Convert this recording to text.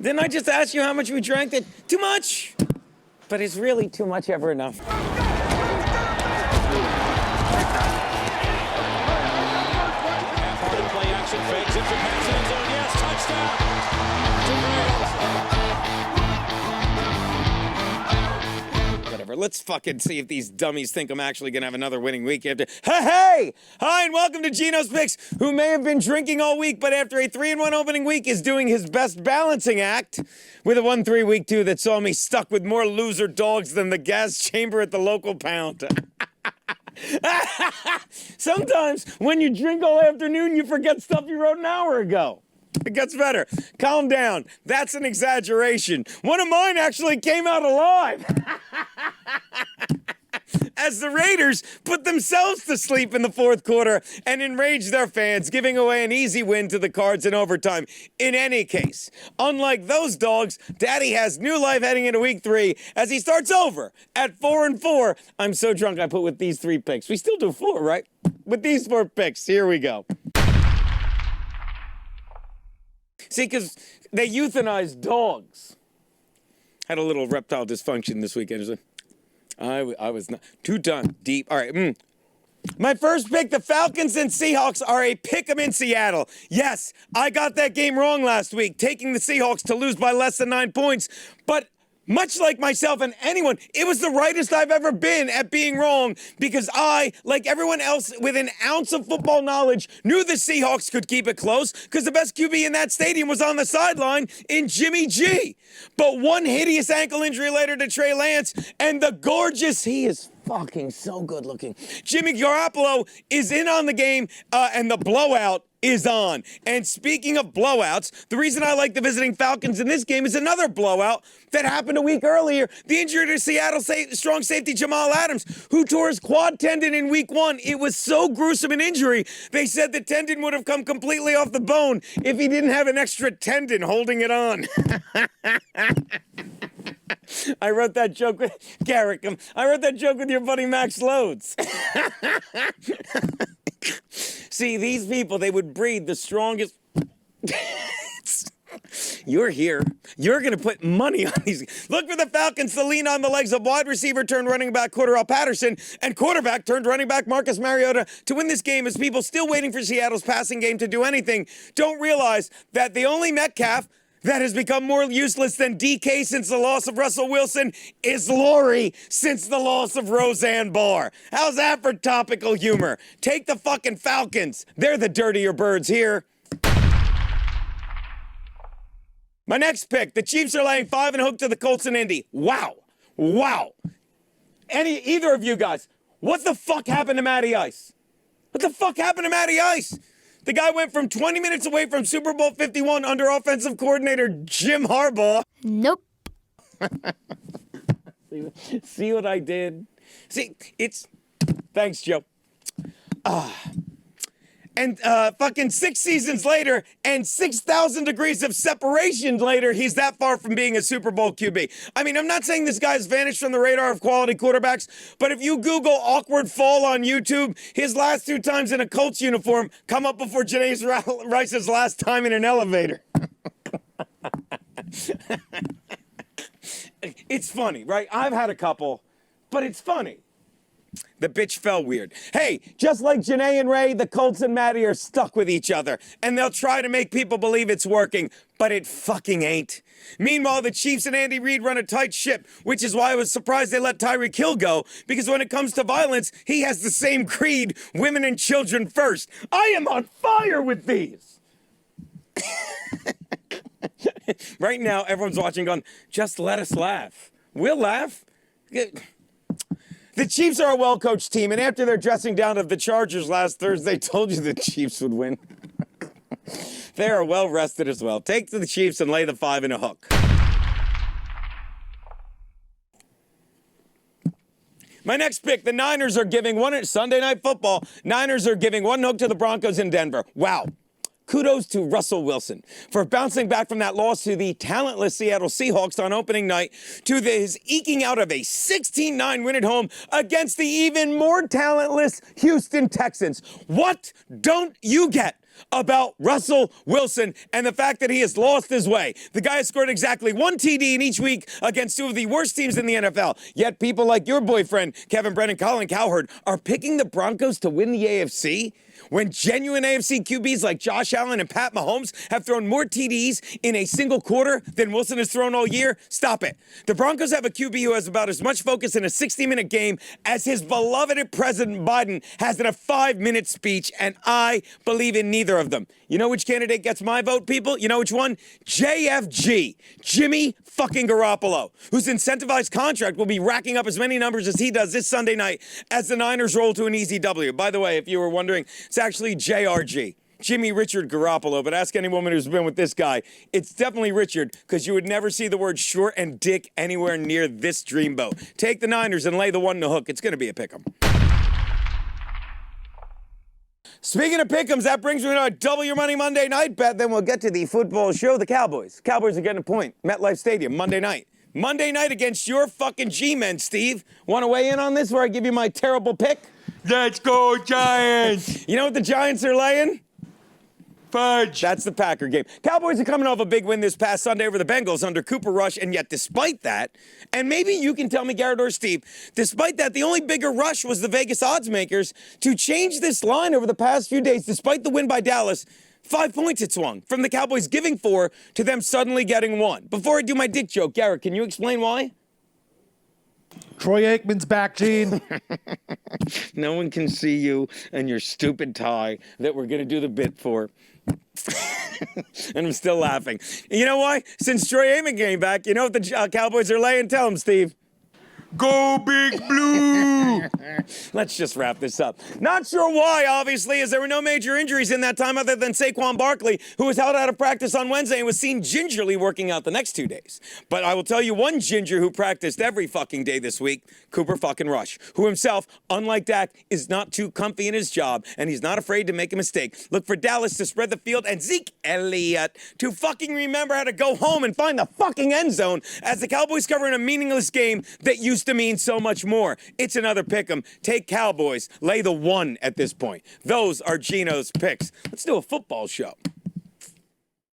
Didn't I just ask you how much we drank? That too much? But is really too much ever enough? Play action fakes it for pass end zone. Yes, touchdown. Whatever. Let's fucking see if these dummies think I'm actually gonna have another winning week after. Hey! Hi, and welcome to Genos Picks, who may have been drinking all week, but after a 3-1 opening week is doing his best balancing act with a 1-3 week 2 that saw me stuck with more loser dogs than the gas chamber at the local pound. Sometimes when you drink all afternoon, you forget stuff you wrote an hour ago. It gets better. Calm down. That's an exaggeration. One of mine actually came out alive. As the Raiders put themselves to sleep in the fourth quarter and enraged their fans, giving away an easy win to the Cards in overtime. In any case, unlike those dogs, Daddy has new life heading into week 3 as he starts over at 4-4. I'm so drunk I put with these 3 picks. We still do 4, right? With these 4 picks, here we go. See, because they euthanized dogs. Had a little reptile dysfunction this weekend. I was not too done deep. All right. My first pick, the Falcons and Seahawks are a pick 'em in Seattle. Yes, I got that game wrong last week, taking the Seahawks to lose by less than 9 points. But much like myself and anyone, it was the rightest I've ever been at being wrong because I, like everyone else with an ounce of football knowledge, knew the Seahawks could keep it close because the best QB in that stadium was on the sideline in Jimmy G. But one hideous ankle injury later to Trey Lance, and the gorgeous, he is fucking so good looking, Jimmy Garoppolo is in on the game, and the blowout is on. And speaking of blowouts, the reason I like the visiting Falcons in this game is another blowout that happened a week earlier. The injury to Seattle strong safety Jamal Adams, who tore his quad tendon in week 1. It was so gruesome an injury, they said the tendon would have come completely off the bone if he didn't have an extra tendon holding it on. I wrote that joke with Garrick. I wrote that joke with your buddy Max Loads. See, these people, they would breed the strongest. You're here. You're going to put money on these. Look for the Falcons to lean on the legs of wide receiver turned running back Cordarrelle Patterson and quarterback turned running back Marcus Mariota to win this game as people still waiting for Seattle's passing game to do anything don't realize that the only Metcalf that has become more useless than DK since the loss of Russell Wilson is Laurie since the loss of Roseanne Barr. How's that for topical humor? Take the fucking Falcons. They're the dirtier birds here. My next pick, the Chiefs are laying 5 and hooked to the Colts and Indy. Wow. Wow. Either of you guys, what the fuck happened to Matty Ice? What the fuck happened to Matty Ice? The guy went from 20 minutes away from Super Bowl 51 under offensive coordinator Jim Harbaugh. Nope. See what I did? See, it's... Thanks, Joe. And fucking 6 seasons later and 6,000 degrees of separation later, he's that far from being a Super Bowl QB. I mean, I'm not saying this guy's vanished from the radar of quality quarterbacks, but if you Google awkward fall on YouTube, his last 2 times in a Colts uniform come up before Janae Rice's last time in an elevator. It's funny, right? I've had a couple, but it's funny. The bitch fell weird. Hey, just like Janae and Ray, the Colts and Matty are stuck with each other, and they'll try to make people believe it's working, but it fucking ain't. Meanwhile, the Chiefs and Andy Reid run a tight ship, which is why I was surprised they let Tyreek Hill go, because when it comes to violence, he has the same creed, women and children first. I am on fire with these! Right now, everyone's watching going, just let us laugh. We'll laugh. The Chiefs are a well-coached team, and after their dressing down of the Chargers last Thursday, told you the Chiefs would win. They are well-rested as well. Take to the Chiefs and lay the 5 in a hook. My next pick, the Niners are giving Sunday Night Football. Niners are giving 1 hook to the Broncos in Denver. Wow. Kudos to Russell Wilson for bouncing back from that loss to the talentless Seattle Seahawks on opening night to his eking out of a 16-9 win at home against the even more talentless Houston Texans. What don't you get? about Russell Wilson and the fact that he has lost his way. The guy has scored exactly 1 TD in each week against 2 of the worst teams in the NFL. Yet people like your boyfriend, Kevin Brennan, Colin Cowherd, are picking the Broncos to win the AFC? When genuine AFC QBs like Josh Allen and Pat Mahomes have thrown more TDs in a single quarter than Wilson has thrown all year? Stop it. The Broncos have a QB who has about as much focus in a 60-minute game as his beloved President Biden has in a 5-minute speech, and I believe in neither of them. You know which candidate gets my vote, people? You know which one? JFG, Jimmy fucking Garoppolo, whose incentivized contract will be racking up as many numbers as he does this Sunday night as the Niners roll to an easy W. By the way, if you were wondering, it's actually JRG, Jimmy Richard Garoppolo, but ask any woman who's been with this guy. It's definitely Richard, because you would never see the word short and dick anywhere near this dreamboat. Take the Niners and lay the 1 in the hook. It's going to be a pick'em. Speaking of pick'ems, that brings me to our Double Your Money Monday night bet. Then we'll get to the football show. The Cowboys. Cowboys are getting a point. MetLife Stadium, Monday night. Monday night against your fucking G-men, Steve. Want to weigh in on this where I give you my terrible pick? Let's go, Giants! You know what the Giants are laying? Fudge. That's the Packer game. Cowboys are coming off a big win this past Sunday over the Bengals under Cooper Rush, and yet despite that, and maybe you can tell me, Garrett or Steve, despite that, the only bigger rush was the Vegas odds makers to change this line over the past few days, despite the win by Dallas. 5 points it swung, from the Cowboys giving 4 to them suddenly getting 1. Before I do my dick joke, Garrett, can you explain why? Troy Aikman's back, Gene. No one can see you and your stupid tie that we're going to do the bit for. And I'm still laughing. You know why? Since Troy Aikman came back, you know what the Cowboys are laying? Tell them, Steve. Go Big Blue! Let's just wrap this up. Not sure why, obviously, as there were no major injuries in that time other than Saquon Barkley, who was held out of practice on Wednesday and was seen gingerly working out the next 2 days. But I will tell you one ginger who practiced every fucking day this week, Cooper fucking Rush, who himself, unlike Dak, is not too comfy in his job, and he's not afraid to make a mistake. Look for Dallas to spread the field and Zeke Elliott to fucking remember how to go home and find the fucking end zone as the Cowboys cover in a meaningless game that used to mean so much more. It's another pick'em. Take Cowboys. Lay the 1 at this point. Those are Geno's picks. Let's do a football show.